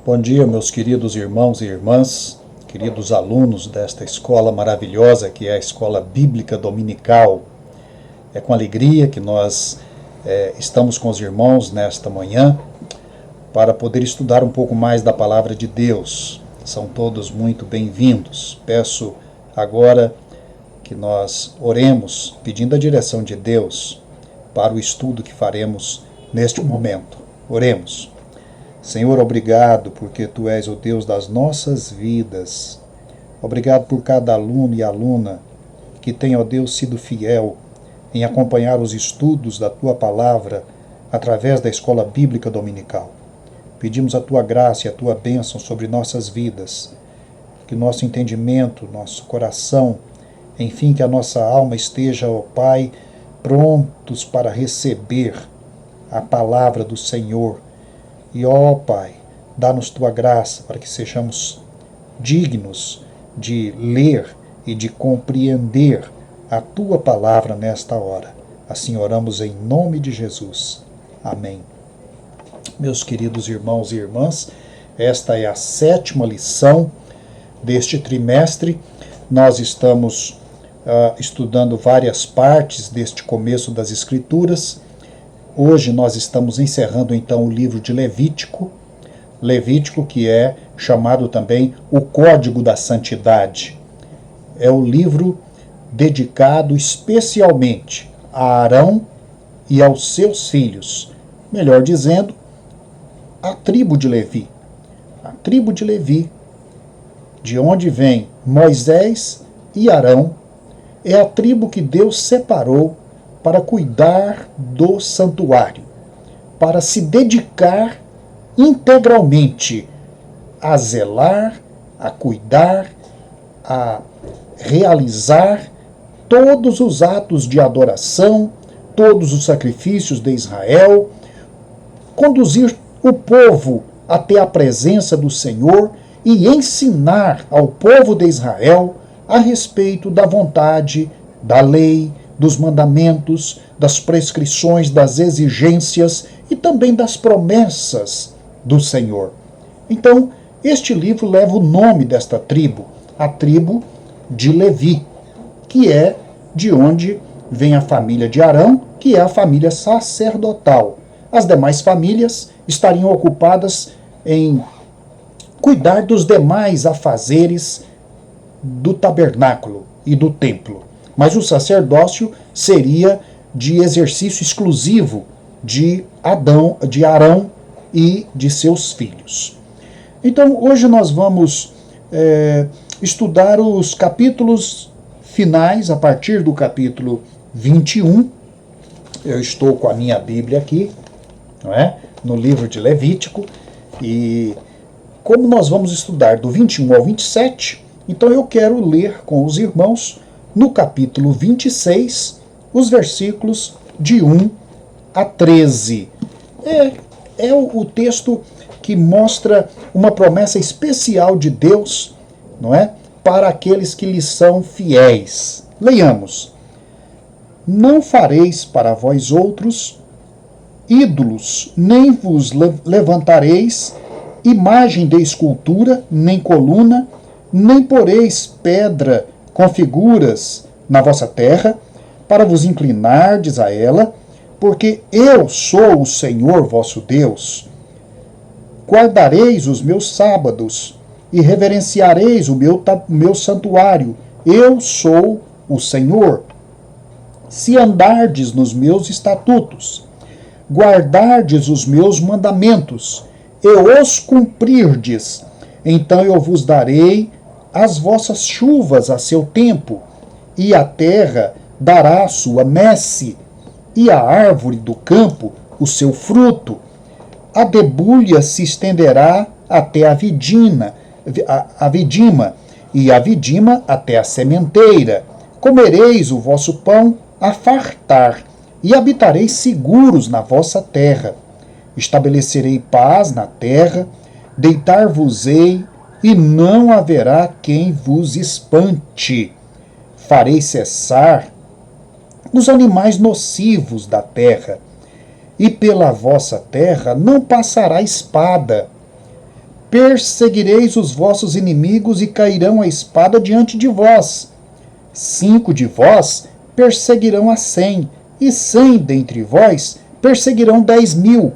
Bom dia, meus queridos irmãos e irmãs, queridos alunos desta escola maravilhosa que é a Escola Bíblica Dominical. É com alegria que nós estamos com os irmãos nesta manhã para poder estudar um pouco mais da Palavra de Deus. São todos muito bem-vindos. Peço agora que nós oremos pedindo a direção de Deus para o estudo que faremos neste momento. Oremos. Senhor, obrigado porque Tu és o Deus das nossas vidas. Obrigado por cada aluno e aluna que tem, ó Deus, sido fiel em acompanhar os estudos da Tua Palavra através da Escola Bíblica Dominical. Pedimos a Tua graça e a Tua bênção sobre nossas vidas, que nosso entendimento, nosso coração, enfim, que a nossa alma esteja, ó Pai, prontos para receber a Palavra do Senhor. E, ó Pai, dá-nos Tua graça para que sejamos dignos de ler e de compreender a Tua Palavra nesta hora. Assim oramos em nome de Jesus. Amém. Meus queridos irmãos e irmãs, esta é a 7ª lição deste trimestre. Nós estamos estudando várias partes deste começo das Escrituras. Hoje nós estamos encerrando então o livro de Levítico, que é chamado também o Código da Santidade. É o livro dedicado especialmente a Arão e aos seus filhos, melhor dizendo, a tribo de Levi. A tribo de Levi, de onde vem Moisés e Arão, é a tribo que Deus separou para cuidar do santuário, para se dedicar integralmente a zelar, a cuidar, a realizar todos os atos de adoração, todos os sacrifícios de Israel, conduzir o povo até a presença do Senhor e ensinar ao povo de Israel a respeito da vontade, da lei, dos mandamentos, das prescrições, das exigências e também das promessas do Senhor. Então, este livro leva o nome desta tribo, a tribo de Levi, que é de onde vem a família de Arão, que é a família sacerdotal. As demais famílias estariam ocupadas em cuidar dos demais afazeres do tabernáculo e do templo. Mas o sacerdócio seria de exercício exclusivo de Arão e de seus filhos. Então, hoje nós vamos estudar os capítulos finais, a partir do capítulo 21. Eu estou com a minha Bíblia aqui, não é? No livro de Levítico, e como nós vamos estudar do 21 ao 27, então eu quero ler com os irmãos no capítulo 26, os versículos de 1 a 13. É o texto que mostra uma promessa especial de Deus, não é? Para aqueles que lhe são fiéis. Leiamos. Não fareis para vós outros ídolos, nem vos levantareis imagem de escultura, nem coluna, nem poreis pedra com figuras na vossa terra, para vos inclinardes a ela, porque eu sou o Senhor vosso Deus. Guardareis os meus sábados, e reverenciareis o meu santuário. Eu sou o Senhor. Se andardes nos meus estatutos, guardardes os meus mandamentos, e os cumprirdes, então eu vos darei as vossas chuvas a seu tempo, e a terra dará a sua messe, e a árvore do campo o seu fruto. A debulha se estenderá até a vidima, e a vidima até a sementeira. Comereis o vosso pão a fartar, e habitareis seguros na vossa terra. Estabelecerei paz na terra, deitar-vos-ei, e não haverá quem vos espante. Farei cessar os animais nocivos da terra, e pela vossa terra não passará espada. perseguireis os vossos inimigos e cairão a espada diante de vós. 5 de vós perseguirão a 100, e 100 dentre vós perseguirão 10.000.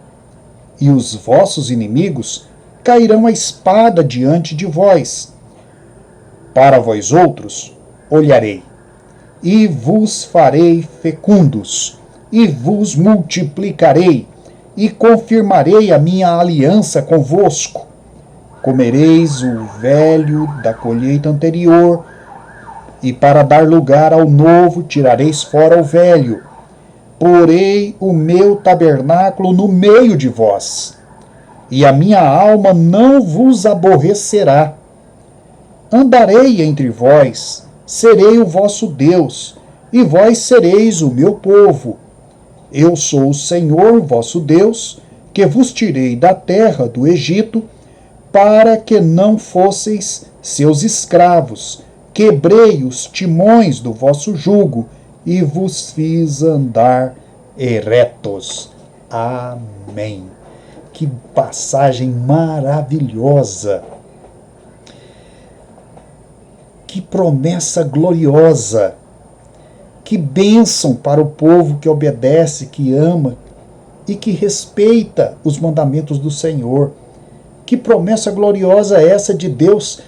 E os vossos inimigos cairão a espada diante de vós. Para vós outros olharei, e vos farei fecundos, e vos multiplicarei, e confirmarei a minha aliança convosco. Comereis o velho da colheita anterior, e para dar lugar ao novo tirareis fora o velho. Porei o meu tabernáculo no meio de vós, e a minha alma não vos aborrecerá. Andarei entre vós, serei o vosso Deus, e vós sereis o meu povo. Eu sou o Senhor vosso Deus, que vos tirei da terra do Egito, para que não fosseis seus escravos. Quebrei os timões do vosso jugo, e vos fiz andar eretos. Amém. Que passagem maravilhosa. Que promessa gloriosa. Que bênção para o povo que obedece, que ama e que respeita os mandamentos do Senhor. Que promessa gloriosa é essa de Deus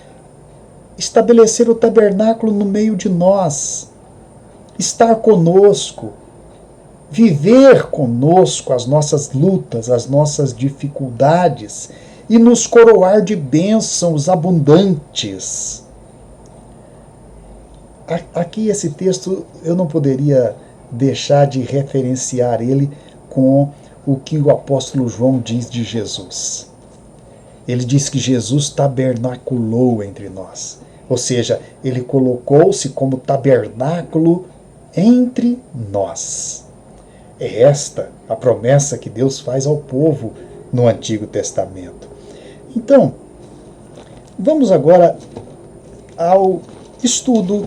estabelecer o tabernáculo no meio de nós, estar conosco, viver conosco as nossas lutas, as nossas dificuldades e nos coroar de bênçãos abundantes. Aqui esse texto eu não poderia deixar de referenciar ele com o que o apóstolo João diz de Jesus. Ele diz que Jesus tabernaculou entre nós. Ou seja, ele colocou-se como tabernáculo entre nós. É esta a promessa que Deus faz ao povo no Antigo Testamento. Então, vamos agora ao estudo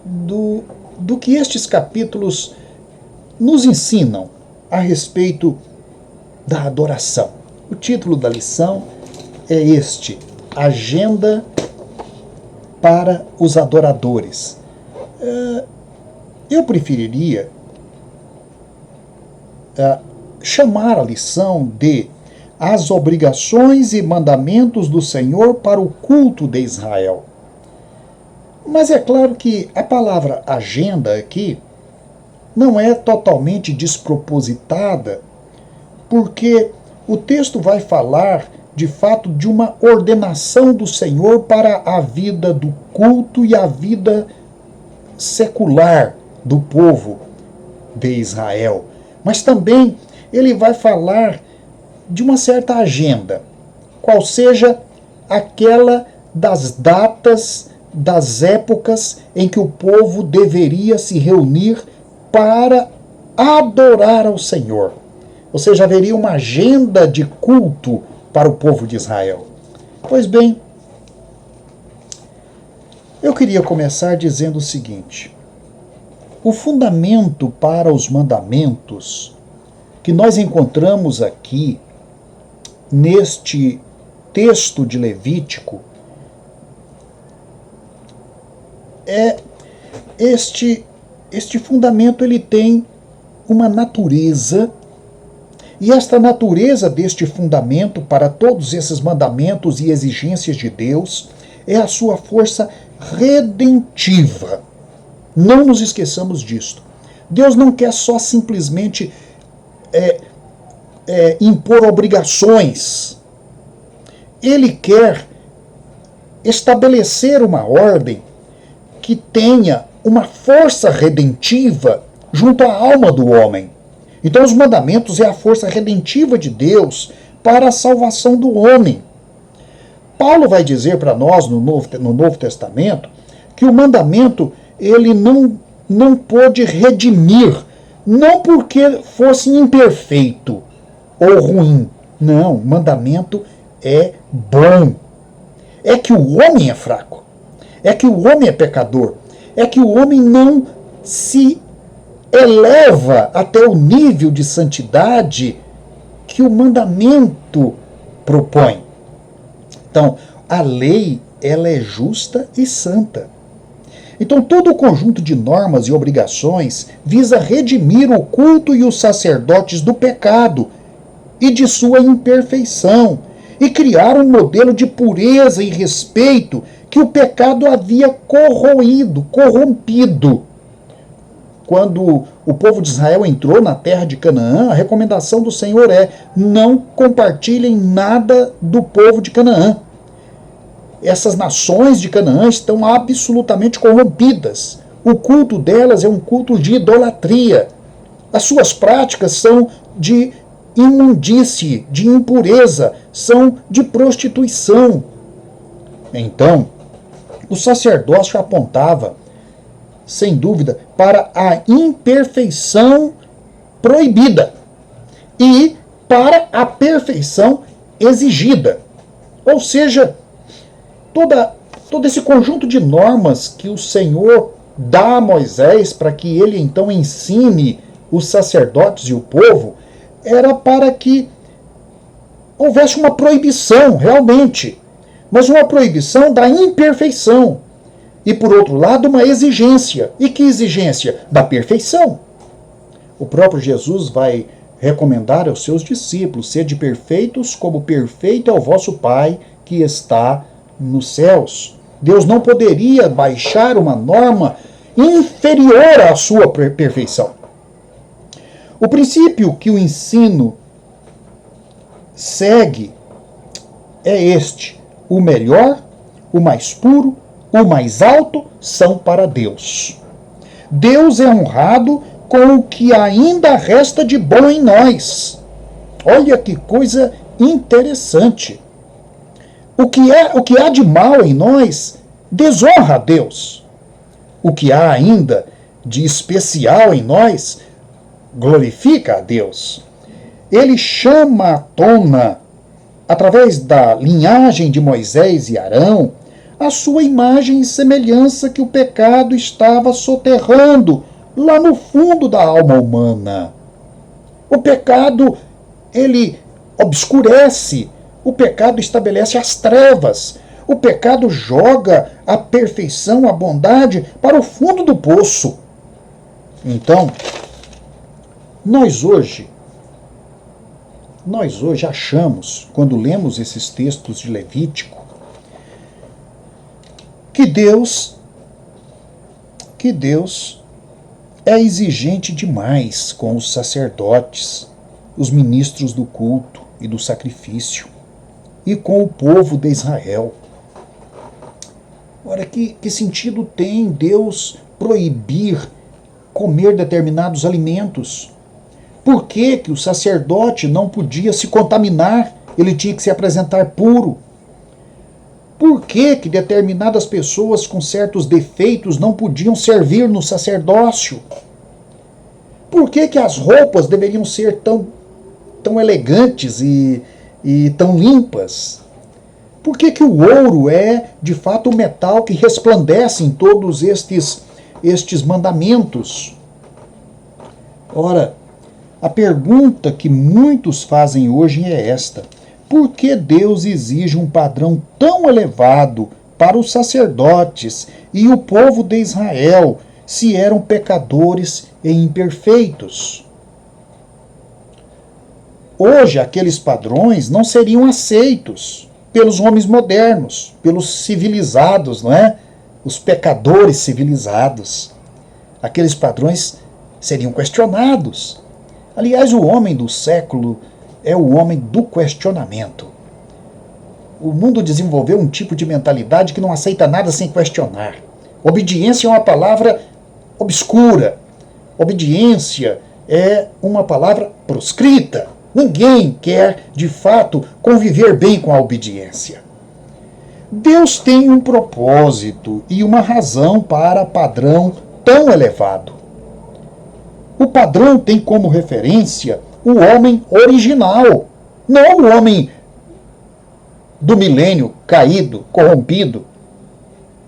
do que estes capítulos nos ensinam a respeito da adoração. O título da lição é este: Agenda para os adoradores. Eu preferiria chamar a lição de As obrigações e mandamentos do Senhor para o culto de Israel. Mas é claro que a palavra agenda aqui não é totalmente despropositada, porque o texto vai falar, de fato, de uma ordenação do Senhor para a vida do culto e a vida secular do povo de Israel. Mas também ele vai falar de uma certa agenda, qual seja aquela das datas, das épocas em que o povo deveria se reunir para adorar ao Senhor. Ou seja, haveria uma agenda de culto para o povo de Israel. Pois bem, eu queria começar dizendo o seguinte: o fundamento para os mandamentos que nós encontramos aqui neste texto de Levítico é este fundamento. Ele tem uma natureza, e esta natureza deste fundamento para todos esses mandamentos e exigências de Deus é a sua força redentiva. Não nos esqueçamos disto. Deus não quer só simplesmente impor obrigações. Ele quer estabelecer uma ordem que tenha uma força redentiva junto à alma do homem. Então os mandamentos é a força redentiva de Deus para a salvação do homem. Paulo vai dizer para nós no Novo Testamento que o mandamento ele não pôde redimir, não porque fosse imperfeito ou ruim. Não, o mandamento é bom. É que o homem é fraco, é que o homem é pecador, é que o homem não se eleva até o nível de santidade que o mandamento propõe. Então, a lei, ela é justa e santa. Então, todo o conjunto de normas e obrigações visa redimir o culto e os sacerdotes do pecado e de sua imperfeição, e criar um modelo de pureza e respeito que o pecado havia corrompido. Quando o povo de Israel entrou na terra de Canaã, a recomendação do Senhor é: não compartilhem nada do povo de Canaã. Essas nações de Canaã estão absolutamente corrompidas. O culto delas é um culto de idolatria. As suas práticas são de imundície, de impureza, são de prostituição. Então, o sacerdócio apontava, sem dúvida, para a imperfeição proibida e para a perfeição exigida. Ou seja, todo esse conjunto de normas que o Senhor dá a Moisés para que ele então ensine os sacerdotes e o povo, era para que houvesse uma proibição, realmente, mas uma proibição da imperfeição. E, por outro lado, uma exigência. E que exigência? Da perfeição. O próprio Jesus vai recomendar aos seus discípulos: sede perfeitos, como perfeito é o vosso Pai que está nos céus. Deus não poderia baixar uma norma inferior à sua perfeição. O princípio que o ensino segue é este: o melhor, o mais puro, o mais alto são para Deus. Deus é honrado com o que ainda resta de bom em nós. Olha que coisa interessante. O que há de mal em nós desonra a Deus. O que há ainda de especial em nós glorifica a Deus. Ele chama à tona, através da linhagem de Moisés e Arão, a sua imagem e semelhança que o pecado estava soterrando lá no fundo da alma humana. O pecado, ele obscurece, o pecado estabelece as trevas, o pecado joga a perfeição, a bondade para o fundo do poço. Então, nós hoje achamos, quando lemos esses textos de Levítico, que Deus é exigente demais com os sacerdotes, os ministros do culto e do sacrifício, e com o povo de Israel. Ora, que sentido tem Deus proibir comer determinados alimentos? Por que o sacerdote não podia se contaminar? Ele tinha que se apresentar puro. Por que determinadas pessoas com certos defeitos não podiam servir no sacerdócio? Por que as roupas deveriam ser tão elegantes e tão limpas? Por que o ouro é, de fato, o metal que resplandece em todos estes mandamentos? Ora, a pergunta que muitos fazem hoje é esta: por que Deus exige um padrão tão elevado para os sacerdotes e o povo de Israel, se eram pecadores e imperfeitos? Hoje, aqueles padrões não seriam aceitos pelos homens modernos, pelos civilizados, não é? Os pecadores civilizados. Aqueles padrões seriam questionados. Aliás, o homem do século é o homem do questionamento. O mundo desenvolveu um tipo de mentalidade que não aceita nada sem questionar. Obediência é uma palavra obscura. Obediência é uma palavra proscrita. Ninguém quer, de fato, conviver bem com a obediência. Deus tem um propósito e uma razão para padrão tão elevado. O padrão tem como referência o homem original, não o homem do milênio caído, corrompido,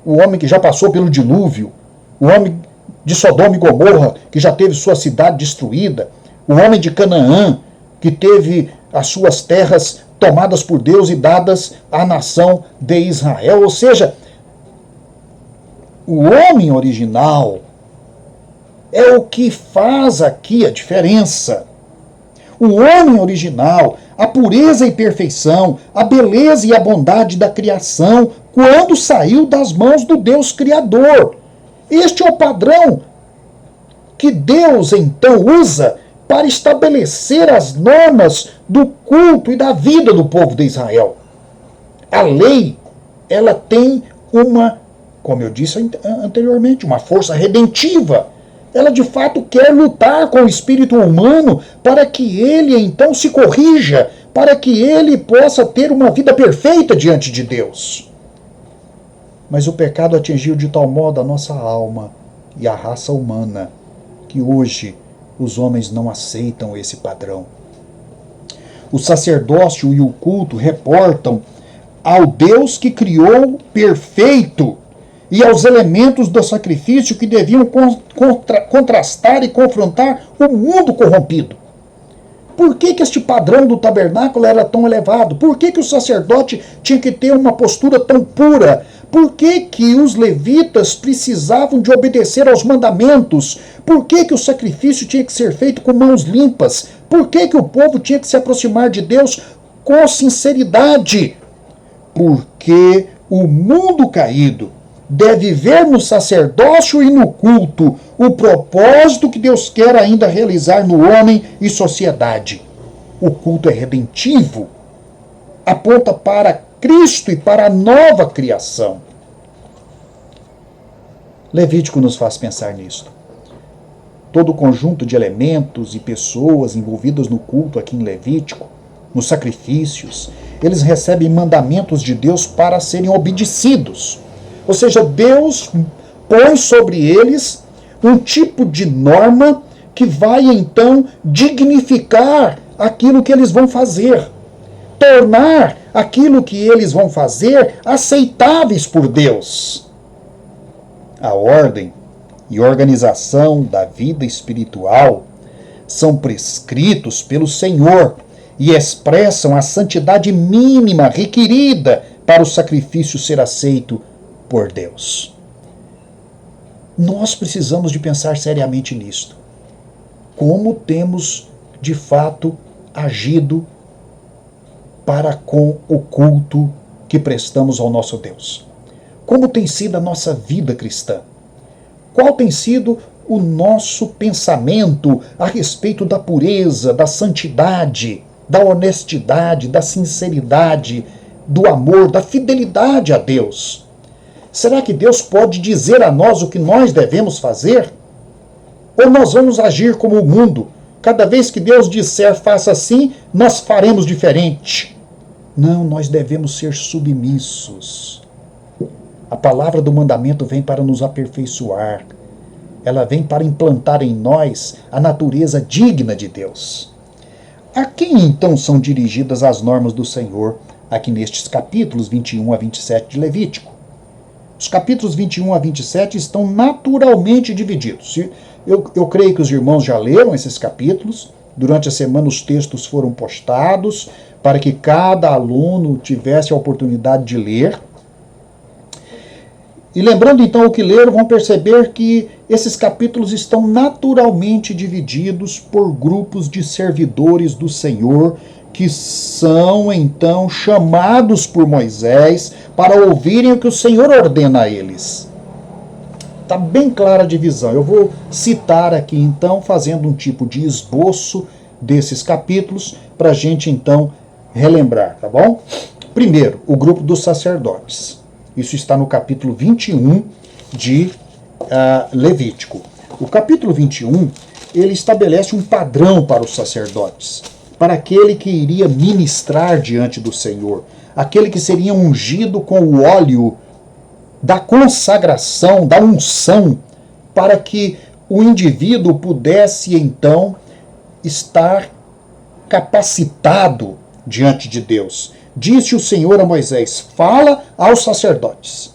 o homem que já passou pelo dilúvio, o homem de Sodoma e Gomorra, que já teve sua cidade destruída, o homem de Canaã, que teve as suas terras tomadas por Deus e dadas à nação de Israel. Ou seja, o homem original é o que faz aqui a diferença. O homem original, a pureza e perfeição, a beleza e a bondade da criação, quando saiu das mãos do Deus Criador. Este é o padrão que Deus então usa para estabelecer as normas do culto e da vida do povo de Israel. A lei, ela tem uma, como eu disse anteriormente, uma força redentiva. Ela de fato quer lutar com o espírito humano para que ele então se corrija, para que ele possa ter uma vida perfeita diante de Deus. Mas o pecado atingiu de tal modo a nossa alma e a raça humana que hoje os homens não aceitam esse padrão. O sacerdócio e o culto reportam ao Deus que criou perfeito e aos elementos do sacrifício que deviam contrastar e confrontar o mundo corrompido. Por que este padrão do tabernáculo era tão elevado? Por que o sacerdote tinha que ter uma postura tão pura? Por que os levitas precisavam de obedecer aos mandamentos? Por que o sacrifício tinha que ser feito com mãos limpas? Por que o povo tinha que se aproximar de Deus com sinceridade? Porque o mundo caído deve ver no sacerdócio e no culto o propósito que Deus quer ainda realizar no homem e sociedade. O culto é redentivo, aponta para Cristo e para a nova criação. Levítico nos faz pensar nisto. Todo o conjunto de elementos e pessoas envolvidas no culto aqui em Levítico, nos sacrifícios, eles recebem mandamentos de Deus para serem obedecidos. Ou seja, Deus põe sobre eles um tipo de norma que vai então dignificar aquilo que eles vão fazer, tornar aquilo que eles vão fazer aceitáveis por Deus. A ordem e organização da vida espiritual são prescritos pelo Senhor e expressam a santidade mínima requerida para o sacrifício ser aceito por Deus. Nós precisamos de pensar seriamente nisto. Como temos, de fato, agido para com o culto que prestamos ao nosso Deus? Como tem sido a nossa vida cristã? Qual tem sido o nosso pensamento a respeito da pureza, da santidade, da honestidade, da sinceridade, do amor, da fidelidade a Deus? Será que Deus pode dizer a nós o que nós devemos fazer? Ou nós vamos agir como o mundo? Cada vez que Deus disser faça assim, nós faremos diferente. Não, nós devemos ser submissos. A palavra do mandamento vem para nos aperfeiçoar. Ela vem para implantar em nós a natureza digna de Deus. A quem então são dirigidas as normas do Senhor aqui nestes capítulos 21 a 27 de Levítico? Os capítulos 21 a 27 estão naturalmente divididos. Eu creio que os irmãos já leram esses capítulos. Durante a semana os textos foram postados para que cada aluno tivesse a oportunidade de ler. E lembrando então o que leram, vão perceber que esses capítulos estão naturalmente divididos por grupos de servidores do Senhor, que são então chamados por Moisés para ouvirem o que o Senhor ordena a eles. Está bem clara a divisão. Eu vou citar aqui então, fazendo um tipo de esboço desses capítulos, para a gente então relembrar, tá bom? Primeiro, o grupo dos sacerdotes. Isso está no capítulo 21 de Levítico. O capítulo 21, ele estabelece um padrão para os sacerdotes, para aquele que iria ministrar diante do Senhor, aquele que seria ungido com o óleo da consagração, da unção, para que o indivíduo pudesse então estar capacitado diante de Deus. Disse o Senhor a Moisés: fala aos sacerdotes,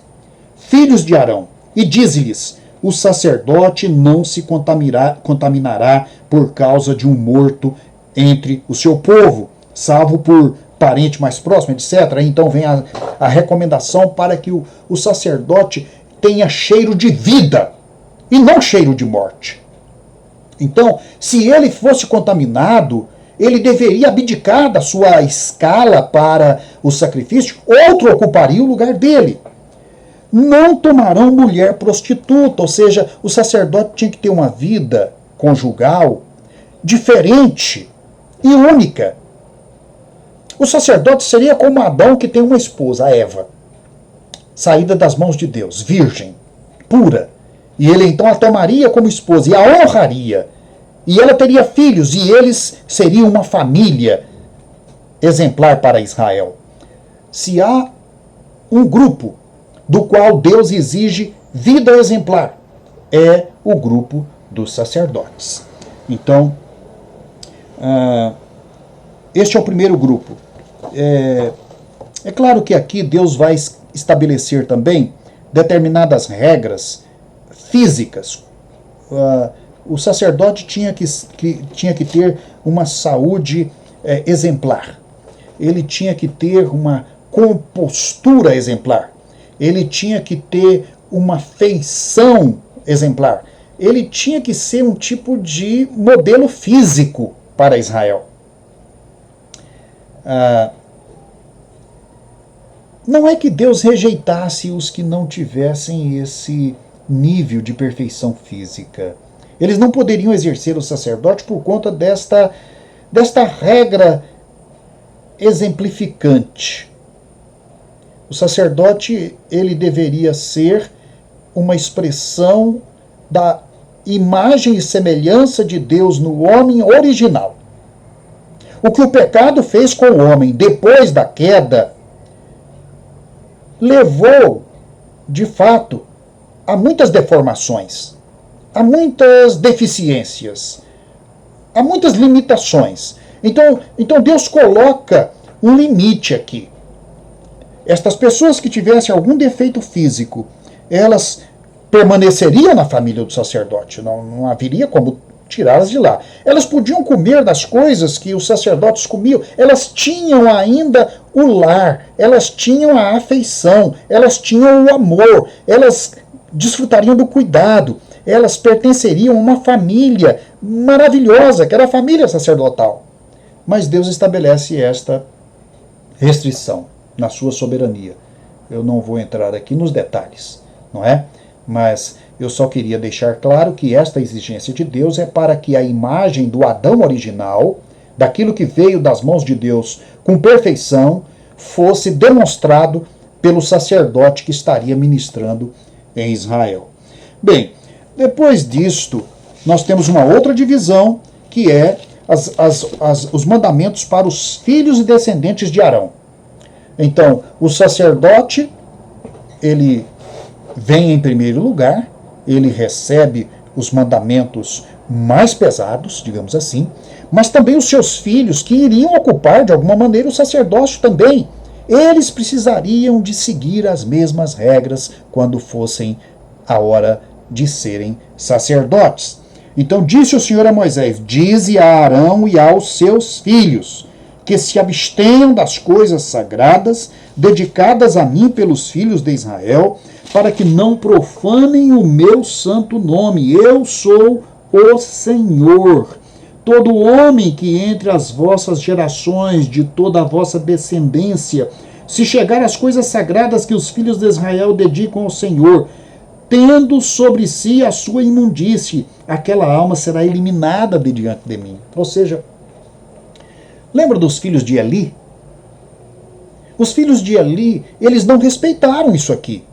filhos de Arão, e dize-lhes: o sacerdote não se contaminará por causa de um morto entre o seu povo, salvo por parente mais próximo, etc. Então vem a recomendação para que o sacerdote tenha cheiro de vida e não cheiro de morte. Então, se ele fosse contaminado, ele deveria abdicar da sua escala para o sacrifício, outro ocuparia o lugar dele. Não tomarão mulher prostituta, ou seja, o sacerdote tinha que ter uma vida conjugal diferente e única. O sacerdote seria como Adão, que tem uma esposa, a Eva, saída das mãos de Deus, virgem, pura. E ele então a tomaria como esposa e a honraria. E ela teria filhos, e eles seriam uma família exemplar para Israel. Se há um grupo do qual Deus exige vida exemplar, é o grupo dos sacerdotes. Então, este é o primeiro grupo. É claro que aqui Deus vai estabelecer também determinadas regras físicas. O sacerdote tinha que ter uma saúde exemplar. Ele tinha que ter uma compostura exemplar. Ele tinha que ter uma feição exemplar. Ele tinha que ser um tipo de modelo físico para Israel. Não é que Deus rejeitasse os que não tivessem esse nível de perfeição física. Eles não poderiam exercer o sacerdote por conta desta regra exemplificante. O sacerdote, ele deveria ser uma expressão da imagem e semelhança de Deus no homem original. O que o pecado fez com o homem depois da queda levou, de fato, a muitas deformações, a muitas deficiências, a muitas limitações. Então Deus coloca um limite aqui. Estas pessoas que tivessem algum defeito físico, elas permaneceriam na família do sacerdote, não haveria como tirá-las de lá. Elas podiam comer das coisas que os sacerdotes comiam, elas tinham ainda o lar, elas tinham a afeição, elas tinham o amor, elas desfrutariam do cuidado, elas pertenceriam a uma família maravilhosa, que era a família sacerdotal. Mas Deus estabelece esta restrição na sua soberania. Eu não vou entrar aqui nos detalhes, não é? Mas eu só queria deixar claro que esta exigência de Deus é para que a imagem do Adão original, daquilo que veio das mãos de Deus com perfeição, fosse demonstrado pelo sacerdote que estaria ministrando em Israel. Bem, depois disto, nós temos uma outra divisão, que é os mandamentos para os filhos e descendentes de Arão. Então, o sacerdote, ele vem em primeiro lugar, ele recebe os mandamentos mais pesados, digamos assim, mas também os seus filhos, que iriam ocupar de alguma maneira o sacerdócio também. Eles precisariam de seguir as mesmas regras quando fossem a hora de serem sacerdotes. Então disse o Senhor a Moisés: dize a Arão e aos seus filhos que se abstenham das coisas sagradas dedicadas a mim pelos filhos de Israel, para que não profanem o meu santo nome. Eu sou o Senhor. Todo homem que entre as vossas gerações, de toda a vossa descendência, se chegar às coisas sagradas que os filhos de Israel dedicam ao Senhor, tendo sobre si a sua imundície, aquela alma será eliminada de diante de mim. Ou seja, lembra dos filhos de Eli? Os filhos de Eli, eles não respeitaram isso aqui.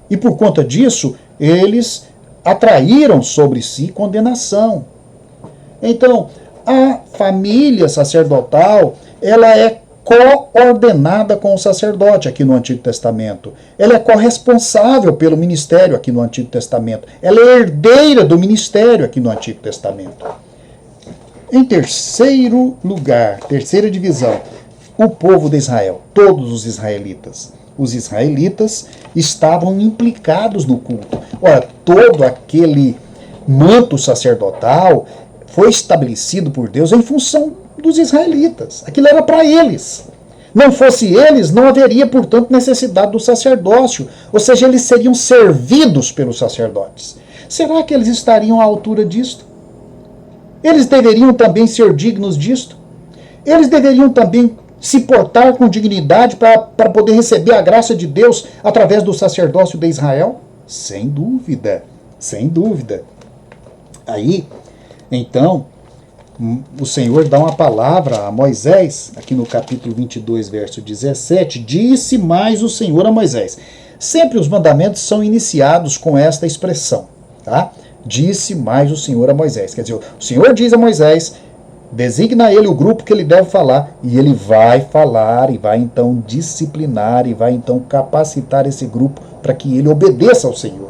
E por conta disso, eles atraíram sobre si condenação. Então, a família sacerdotal, ela é coordenada com o sacerdote aqui no Antigo Testamento. Ela é corresponsável pelo ministério aqui no Antigo Testamento. Ela é herdeira do ministério aqui no Antigo Testamento. Em terceiro lugar, terceira divisão, o povo de Israel, todos os israelitas. Os israelitas estavam implicados no culto. Ora, todo aquele manto sacerdotal foi estabelecido por Deus em função dos israelitas. Aquilo era para eles. Não fosse eles, não haveria, portanto, necessidade do sacerdócio. Ou seja, eles seriam servidos pelos sacerdotes. Será que eles estariam à altura disto? Eles deveriam também ser dignos disto? Eles deveriam também se portar com dignidade para poder receber a graça de Deus através do sacerdócio de Israel? Sem dúvida, sem dúvida. Aí, então, o Senhor dá uma palavra a Moisés, aqui no capítulo 22, verso 17, disse mais o Senhor a Moisés. Sempre os mandamentos são iniciados com esta expressão, tá? Disse mais o Senhor a Moisés. Quer dizer, o Senhor diz a Moisés, designa ele o grupo que ele deve falar, e ele vai falar, e vai então disciplinar, e vai então capacitar esse grupo para que ele obedeça ao Senhor.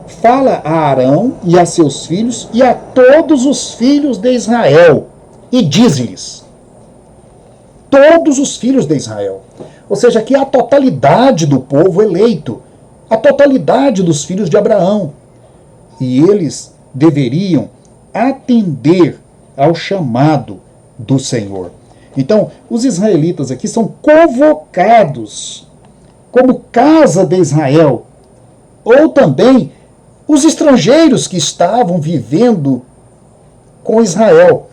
Fala a Arão e a seus filhos e a todos os filhos de Israel, e diz-lhes, todos os filhos de Israel, ou seja, aqui a totalidade do povo eleito, a totalidade dos filhos de Abraão, e eles deveriam atender ao chamado do Senhor. Então, os israelitas aqui são convocados como casa de Israel, ou também os estrangeiros que estavam vivendo com Israel.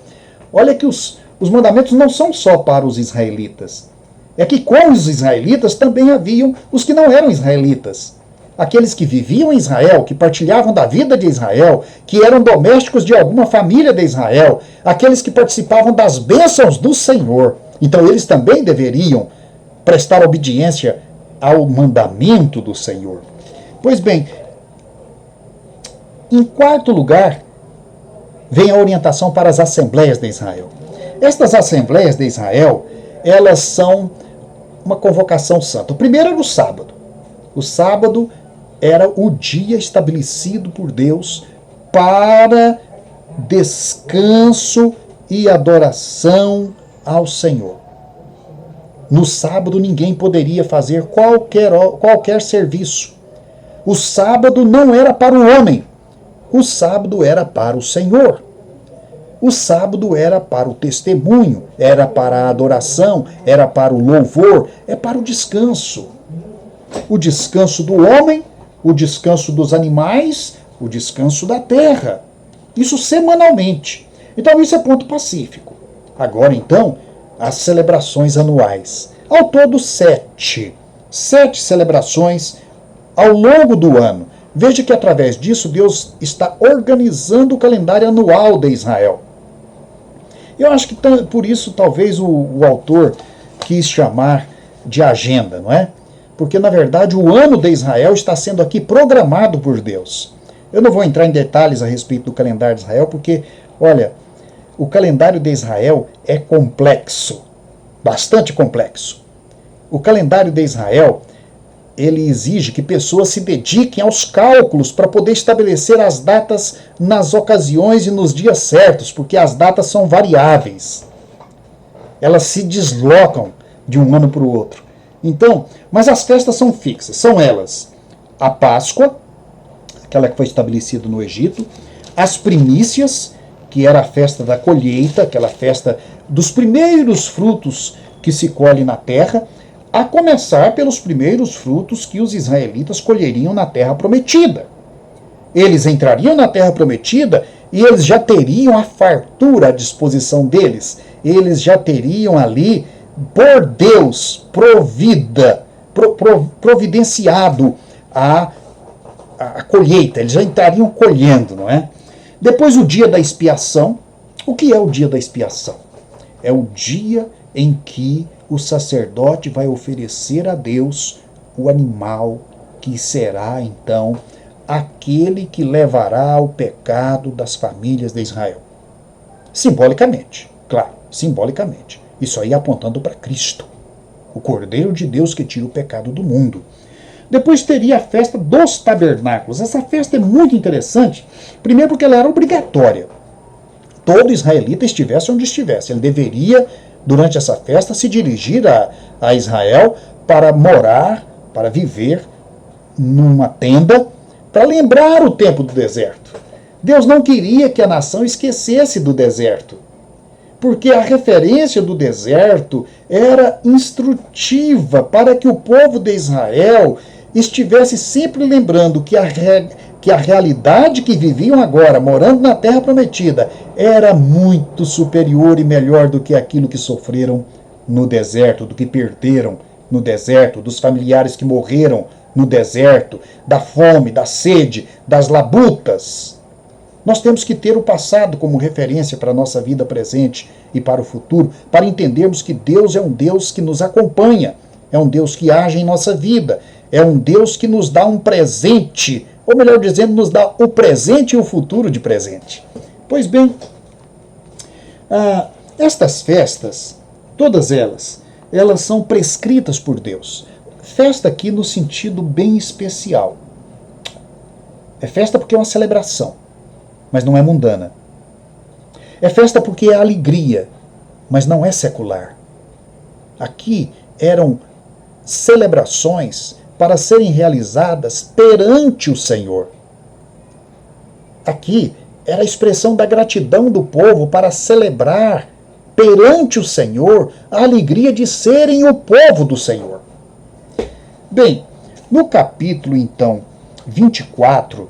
Olha que os mandamentos não são só para os israelitas. É que com os israelitas também haviam os que não eram israelitas. Aqueles que viviam em Israel, que partilhavam da vida de Israel, que eram domésticos de alguma família de Israel, aqueles que participavam das bênçãos do Senhor. Então eles também deveriam prestar obediência ao mandamento do Senhor. Pois bem, em quarto lugar, vem a orientação para as assembleias de Israel. Estas assembleias de Israel, elas são uma convocação santa. O primeiro era o sábado. O sábado era o dia estabelecido por Deus para descanso e adoração ao Senhor. No sábado ninguém poderia fazer qualquer serviço. O sábado não era para o homem. O sábado era para o Senhor. O sábado era para o testemunho, era para a adoração, era para o louvor, é para o descanso. O descanso do homem, o descanso dos animais, o descanso da terra. Isso semanalmente. Então isso é ponto pacífico. Agora então, as celebrações anuais. Ao todo 7. 7 celebrações ao longo do ano. Veja que através disso Deus está organizando o calendário anual de Israel. Eu acho que por isso talvez o autor quis chamar de agenda, não é? Porque na verdade o ano de Israel está sendo aqui programado por Deus. Eu não vou entrar em detalhes a respeito do calendário de Israel, porque, olha, o calendário de Israel é complexo, bastante complexo. O calendário de Israel, ele exige que pessoas se dediquem aos cálculos para poder estabelecer as datas nas ocasiões e nos dias certos, porque as datas são variáveis. Elas se deslocam de um ano para o outro. Então, mas as festas são fixas, são elas: a Páscoa, aquela que foi estabelecida no Egito, as primícias, que era a festa da colheita, aquela festa dos primeiros frutos que se colhe na terra, a começar pelos primeiros frutos que os israelitas colheriam na terra prometida. Eles entrariam na terra prometida e eles já teriam a fartura à disposição deles. Eles já teriam ali, por Deus, providenciado a colheita. Eles já estariam colhendo, não é? Depois o dia da expiação. O que é o dia da expiação? É o dia em que o sacerdote vai oferecer a Deus o animal que será, então, aquele que levará o pecado das famílias de Israel. Simbolicamente, claro, simbolicamente. Isso aí apontando para Cristo, o Cordeiro de Deus que tira o pecado do mundo. Depois teria a festa dos tabernáculos. Essa festa é muito interessante, primeiro porque ela era obrigatória. Todo israelita estivesse onde estivesse, ele deveria, durante essa festa, se dirigir a Israel para morar, para viver numa tenda, para lembrar o tempo do deserto. Deus não queria que a nação esquecesse do deserto. porque a referência do deserto era instrutiva para que o povo de Israel estivesse sempre lembrando que a realidade que viviam agora, morando na Terra Prometida, era muito superior e melhor do que aquilo que sofreram no deserto, do que perderam no deserto, dos familiares que morreram no deserto, da fome, da sede, das labutas. Nós temos que ter o passado como referência para a nossa vida presente e para o futuro, para entendermos que Deus é um Deus que nos acompanha, é um Deus que age em nossa vida, é um Deus que nos dá um presente, ou melhor dizendo, nos dá o presente e o futuro de presente. Pois bem, estas festas, todas elas são prescritas por Deus. Festa aqui no sentido bem especial. É festa porque é uma celebração, mas não é mundana. É festa porque é alegria, mas não é secular. Aqui eram celebrações para serem realizadas perante o Senhor. Aqui era a expressão da gratidão do povo para celebrar perante o Senhor a alegria de serem o povo do Senhor. Bem, no capítulo, então, 24,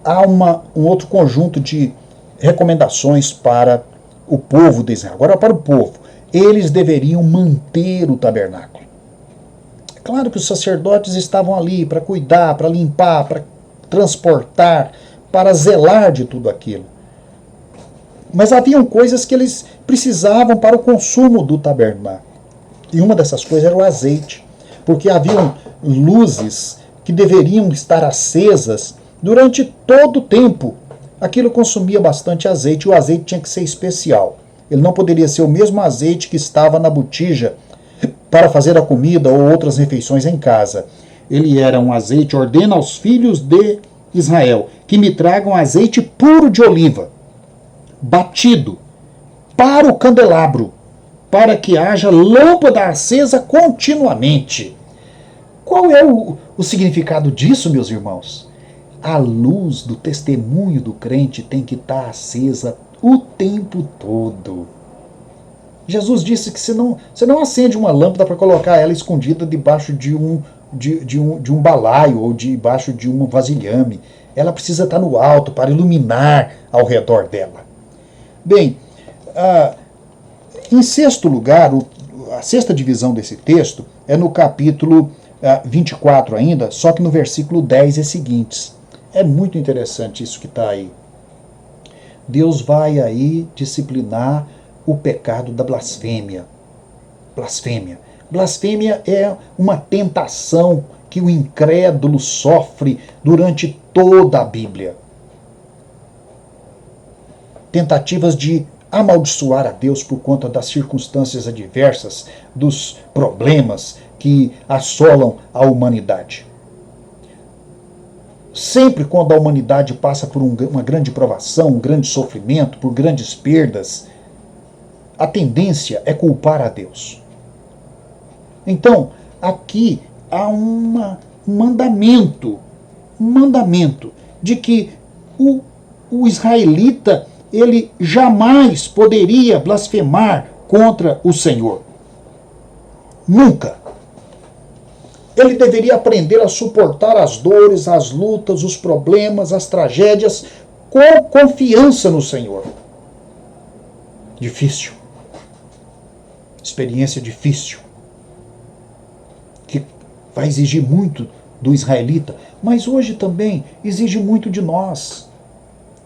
há um outro conjunto de recomendações para o povo de Israel. Agora, para o povo, eles deveriam manter o tabernáculo. É claro que os sacerdotes estavam ali para cuidar, para limpar, para transportar, para zelar de tudo aquilo. Mas haviam coisas que eles precisavam para o consumo do tabernáculo. E uma dessas coisas era o azeite, porque haviam luzes que deveriam estar acesas durante todo o tempo. Aquilo consumia bastante azeite, e o azeite tinha que ser especial. Ele não poderia ser o mesmo azeite que estava na botija para fazer a comida ou outras refeições em casa. Ele era um azeite, ordena aos filhos de Israel que me tragam azeite puro de oliva, batido, para o candelabro, para que haja lâmpada acesa continuamente. Qual é o significado disso, meus irmãos? A luz do testemunho do crente tem que estar acesa o tempo todo. Jesus disse que você não acende uma lâmpada para colocar ela escondida debaixo de um balaio ou debaixo de um vasilhame. Ela precisa estar no alto para iluminar ao redor dela. Bem, em sexto lugar, a sexta divisão desse texto é no capítulo 24 ainda, só que no versículo 10 e seguintes. É muito interessante isso que está aí. Deus vai aí disciplinar o pecado da blasfêmia. Blasfêmia. Blasfêmia é uma tentação que o incrédulo sofre durante toda a Bíblia. Tentativas de amaldiçoar a Deus por conta das circunstâncias adversas, dos problemas que assolam a humanidade. Sempre quando a humanidade passa por uma grande provação, um grande sofrimento, por grandes perdas, a tendência é culpar a Deus. Então, aqui há um mandamento de que o israelita ele jamais poderia blasfemar contra o Senhor. Nunca. Ele deveria aprender a suportar as dores, as lutas, os problemas, as tragédias, com confiança no Senhor. Difícil. Experiência difícil. Que vai exigir muito do israelita, mas hoje também exige muito de nós.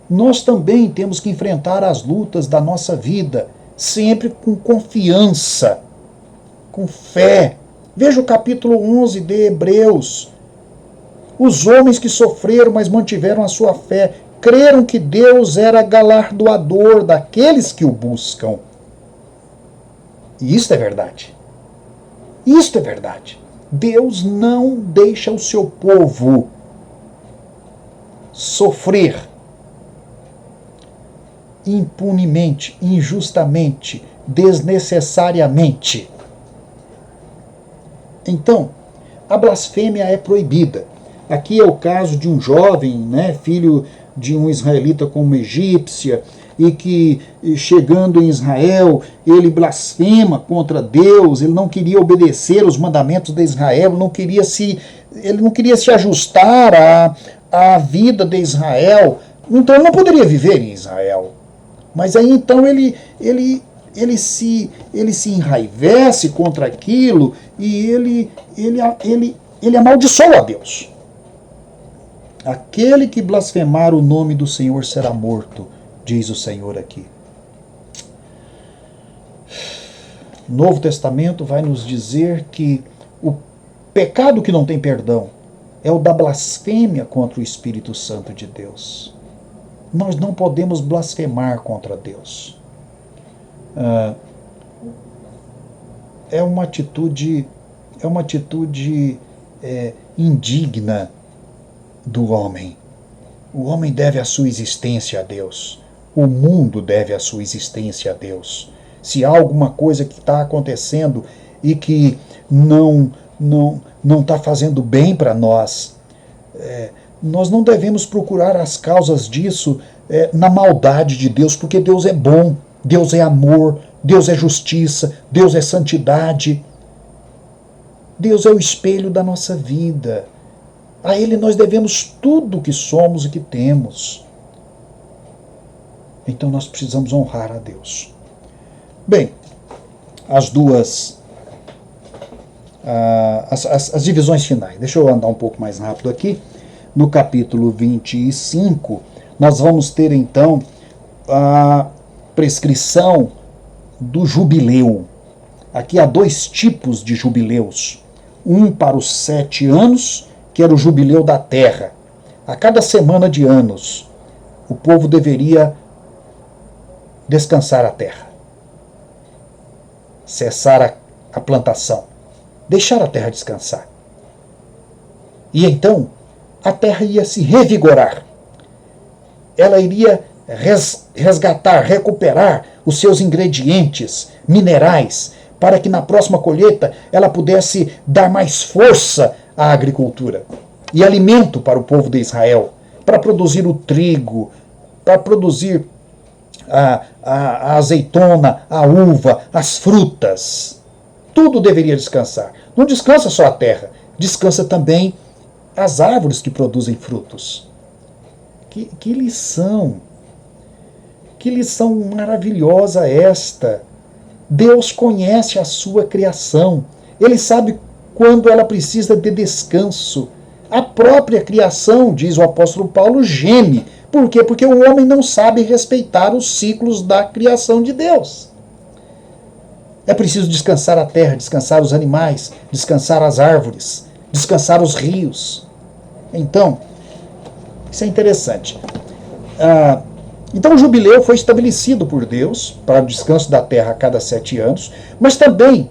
Nós também temos que enfrentar as lutas da nossa vida, sempre com confiança, com fé. Veja o capítulo 11 de Hebreus. Os homens que sofreram, mas mantiveram a sua fé, creram que Deus era galardoador daqueles que o buscam. E isto é verdade. Isto é verdade. Deus não deixa o seu povo sofrer impunemente, injustamente, desnecessariamente. Então, a blasfêmia é proibida. Aqui é o caso de um jovem, filho de um israelita com uma egípcia, e que, chegando em Israel, ele blasfema contra Deus, ele não queria obedecer os mandamentos de Israel, ele não queria se ajustar à vida de Israel, então ele não poderia viver em Israel. Mas aí então ele se enraivece contra aquilo e ele amaldiçoa a Deus. Aquele que blasfemar o nome do Senhor será morto, diz o Senhor aqui. O Novo Testamento vai nos dizer que o pecado que não tem perdão é o da blasfêmia contra o Espírito Santo de Deus. Nós não podemos blasfemar contra Deus. É uma atitude indigna do homem. O homem deve a sua existência a Deus. O mundo deve a sua existência a Deus. Se há alguma coisa que está acontecendo e que não está fazendo bem para nós, nós não devemos procurar as causas disso na maldade de Deus, porque Deus é bom, Deus é amor, Deus é justiça, Deus é santidade. Deus é o espelho da nossa vida. A Ele nós devemos tudo o que somos e que temos. Então nós precisamos honrar a Deus. Bem, as divisões finais. Deixa eu andar um pouco mais rápido aqui. No capítulo 25, nós vamos ter então a prescrição do jubileu. Aqui há dois tipos de jubileus. Um para os 7 anos, que era o jubileu da terra. A cada semana de anos, o povo deveria descansar a terra. Cessar a plantação. Deixar a terra descansar. E então, a terra ia se revigorar. Ela iria resgatar, recuperar os seus ingredientes minerais, para que na próxima colheita ela pudesse dar mais força à agricultura e alimento para o povo de Israel, para produzir o trigo, para produzir a azeitona, a uva, as frutas. Tudo deveria descansar. Não descansa só a terra, descansa também as árvores que produzem frutos. Que lição! Que lição maravilhosa esta! Deus conhece a sua criação. Ele sabe quando ela precisa de descanso. A própria criação, diz o apóstolo Paulo, geme. Por quê? Porque o homem não sabe respeitar os ciclos da criação de Deus. É preciso descansar a terra, descansar os animais, descansar as árvores, descansar os rios. Então, isso é interessante. Então o jubileu foi estabelecido por Deus para o descanso da terra a cada 7 anos, mas também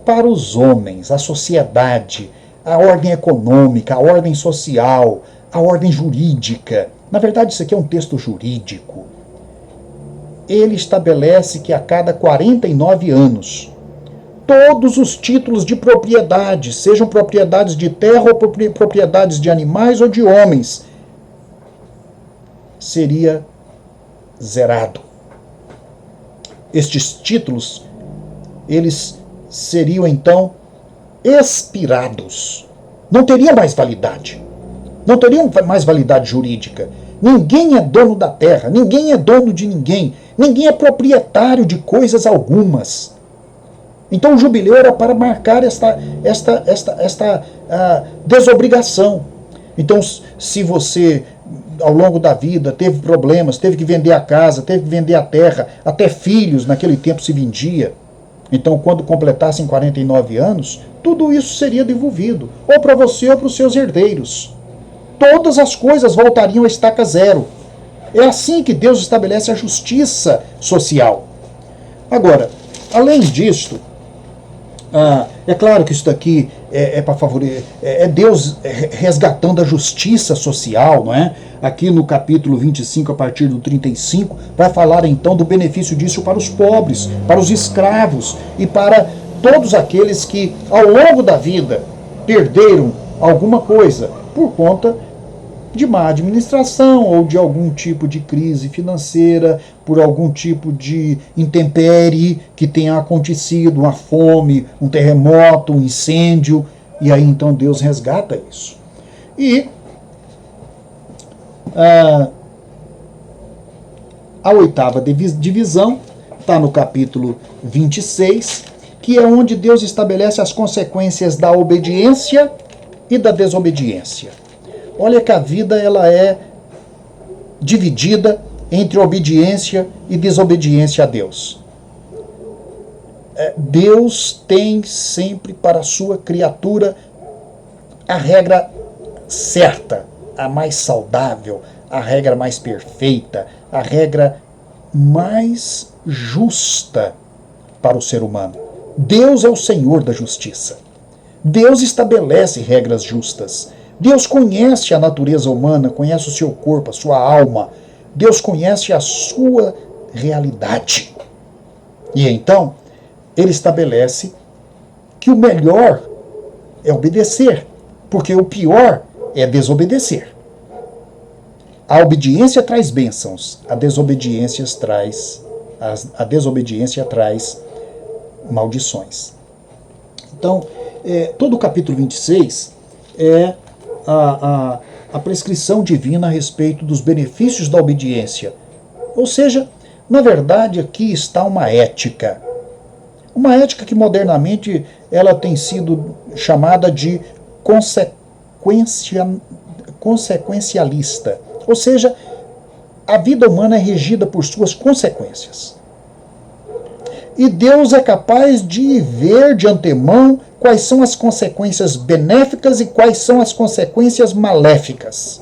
para os homens, a sociedade, a ordem econômica, a ordem social, a ordem jurídica. Na verdade, isso aqui é um texto jurídico. Ele estabelece que a cada 49 anos, todos os títulos de propriedade, sejam propriedades de terra ou propriedades de animais ou de homens, seria zerado. Estes títulos, eles seriam então expirados. Não teriam mais validade. Não teriam mais validade jurídica. Ninguém é dono da terra, ninguém é dono de ninguém, ninguém é proprietário de coisas algumas. Então o jubileu era para marcar esta desobrigação. Então, se você, ao longo da vida, teve problemas, teve que vender a casa, teve que vender a terra, até filhos naquele tempo se vendia. Então, quando completassem 49 anos, tudo isso seria devolvido, ou para você ou para os seus herdeiros. Todas as coisas voltariam a estaca zero. É assim que Deus estabelece a justiça social. Agora, além disto, é claro que isso daqui é para favorecer, é Deus resgatando a justiça social, não é? Aqui no capítulo 25, a partir do 35, vai falar então do benefício disso para os pobres, para os escravos e para todos aqueles que ao longo da vida perderam alguma coisa por conta de má administração ou de algum tipo de crise financeira, por algum tipo de intempérie que tenha acontecido, uma fome, um terremoto, um incêndio, e aí então Deus resgata isso. E a oitava divisão está no capítulo 26, que é onde Deus estabelece as consequências da obediência e da desobediência. Olha que a vida ela é dividida entre obediência e desobediência a Deus. Deus tem sempre para a sua criatura a regra certa, a mais saudável, a regra mais perfeita, a regra mais justa para o ser humano. Deus é o Senhor da justiça. Deus estabelece regras justas. Deus conhece a natureza humana, conhece o seu corpo, a sua alma. Deus conhece a sua realidade. E então, ele estabelece que o melhor é obedecer, porque o pior é desobedecer. A obediência traz bênçãos, a desobediência traz maldições. Então, todo o capítulo 26 é a prescrição divina a respeito dos benefícios da obediência. Ou seja, na verdade, aqui está uma ética. Uma ética que modernamente ela tem sido chamada de consequencialista. Ou seja, a vida humana é regida por suas consequências. E Deus é capaz de ver de antemão quais são as consequências benéficas e quais são as consequências maléficas.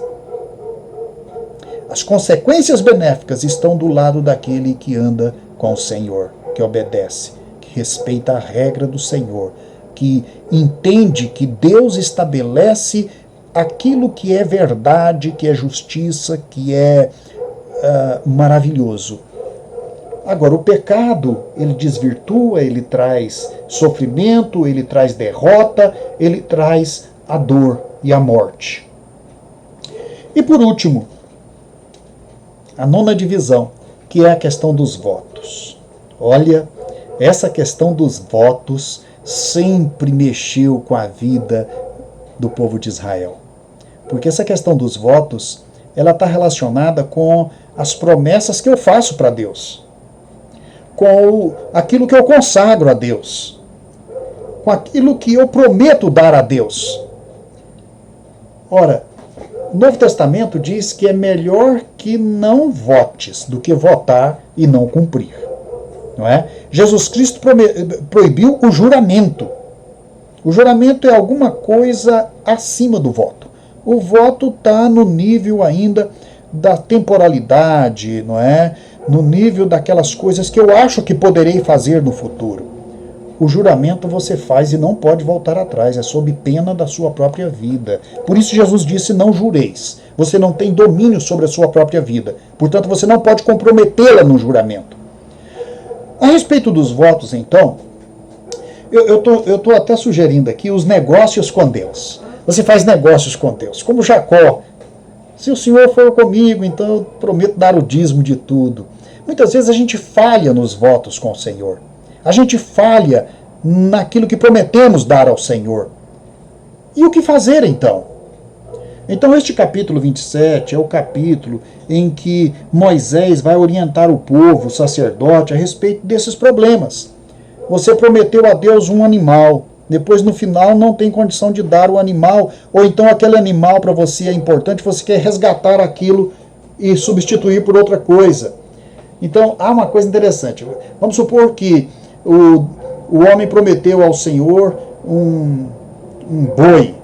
As consequências benéficas estão do lado daquele que anda com o Senhor, que obedece, que respeita a regra do Senhor, que entende que Deus estabelece aquilo que é verdade, que é justiça, que é maravilhoso. Agora, o pecado, ele desvirtua, ele traz sofrimento, ele traz derrota, ele traz a dor e a morte. E por último, a nona divisão, que é a questão dos votos. Olha, essa questão dos votos sempre mexeu com a vida do povo de Israel. Porque essa questão dos votos, ela está relacionada com as promessas que eu faço para Deus, com aquilo que eu consagro a Deus, com aquilo que eu prometo dar a Deus. Ora, o Novo Testamento diz que é melhor que não votes do que votar e não cumprir. Não é? Jesus Cristo proibiu o juramento. O juramento é alguma coisa acima do voto. O voto está no nível ainda da temporalidade, não é? No nível daquelas coisas que eu acho que poderei fazer no futuro. O juramento você faz e não pode voltar atrás, é sob pena da sua própria vida. Por isso Jesus disse, não jureis. Você não tem domínio sobre a sua própria vida. Portanto, você não pode comprometê-la no juramento. A respeito dos votos, então, eu tô até sugerindo aqui os negócios com Deus. Você faz negócios com Deus, como Jacó. Se o Senhor for comigo, então eu prometo dar o dízimo de tudo. Muitas vezes a gente falha nos votos com o Senhor. A gente falha naquilo que prometemos dar ao Senhor. E o que fazer então? Então este capítulo 27 é o capítulo em que Moisés vai orientar o povo, o sacerdote, a respeito desses problemas. Você prometeu a Deus um animal, depois no final não tem condição de dar o animal, ou então aquele animal para você é importante, você quer resgatar aquilo e substituir por outra coisa. Então há uma coisa interessante. Vamos supor que o homem prometeu ao Senhor um boi,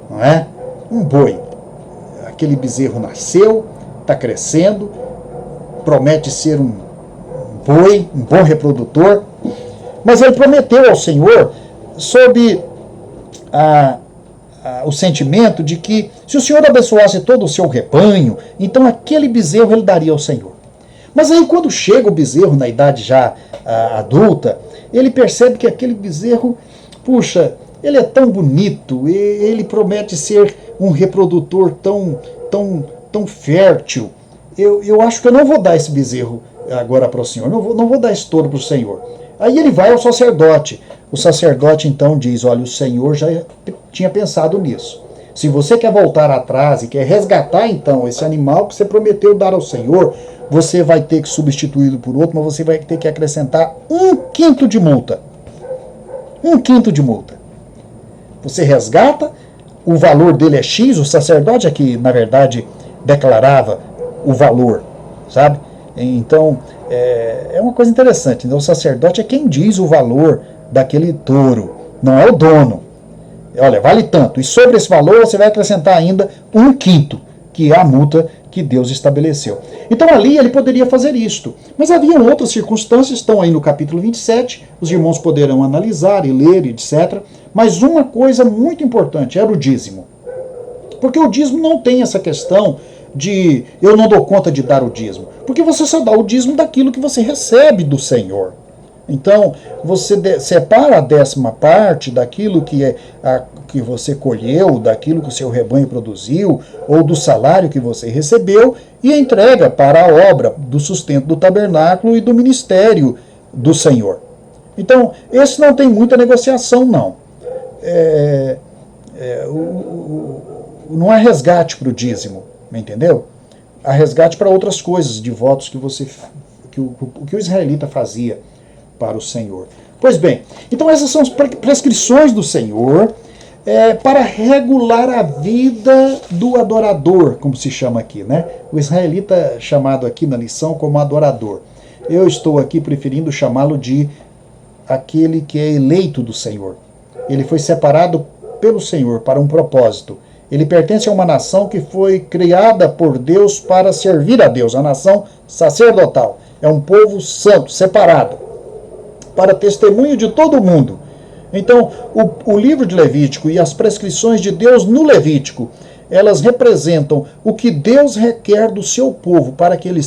não é? Um boi. Aquele bezerro nasceu, está crescendo, promete ser um boi, um bom reprodutor, mas ele prometeu ao Senhor sob o sentimento de que se o Senhor abençoasse todo o seu rebanho, então aquele bezerro ele daria ao Senhor. Mas aí quando chega o bezerro na idade já adulta, ele percebe que aquele bezerro, puxa, ele é tão bonito, ele promete ser um reprodutor tão tão fértil, eu acho que eu não vou dar esse bezerro agora para o Senhor, não vou dar esse touro para o Senhor. Aí ele vai ao sacerdote. O sacerdote então diz, olha, o Senhor já tinha pensado nisso. Se você quer voltar atrás e quer resgatar então esse animal que você prometeu dar ao Senhor, você vai ter que substituí-lo por outro, mas você vai ter que acrescentar 1/5 de multa. 1/5 de multa. Você resgata, o valor dele é X, o sacerdote é que, na verdade, declarava o valor, sabe? Então, é uma coisa interessante. Então, o sacerdote é quem diz o valor daquele touro, não é o dono. Olha, vale tanto. E sobre esse valor você vai acrescentar ainda 1/5, que é a multa que Deus estabeleceu. Então ali ele poderia fazer isto. Mas havia outras circunstâncias, estão aí no capítulo 27, os irmãos poderão analisar e ler, etc. Mas uma coisa muito importante era o dízimo. Porque o dízimo não tem essa questão de eu não dou conta de dar o dízimo. Porque você só dá o dízimo daquilo que você recebe do Senhor. Então, você separa a 10ª parte daquilo que você colheu, daquilo que o seu rebanho produziu, ou do salário que você recebeu, e entrega para a obra do sustento do tabernáculo e do ministério do Senhor. Então, esse não tem muita negociação, não. Não há resgate para o dízimo, entendeu? Há resgate para outras coisas, de votos que o israelita fazia para o Senhor. Pois bem, então essas são as prescrições do Senhor para regular a vida do adorador, como se chama aqui, né? O israelita chamado aqui na lição como adorador. Eu estou aqui preferindo chamá-lo de aquele que é eleito do Senhor. Ele foi separado pelo Senhor para um propósito. Ele pertence a uma nação que foi criada por Deus para servir a Deus, a nação sacerdotal. É um povo santo, separado, para testemunho de todo mundo. Então, o livro de Levítico e as prescrições de Deus no Levítico, elas representam o que Deus requer do seu povo para que eles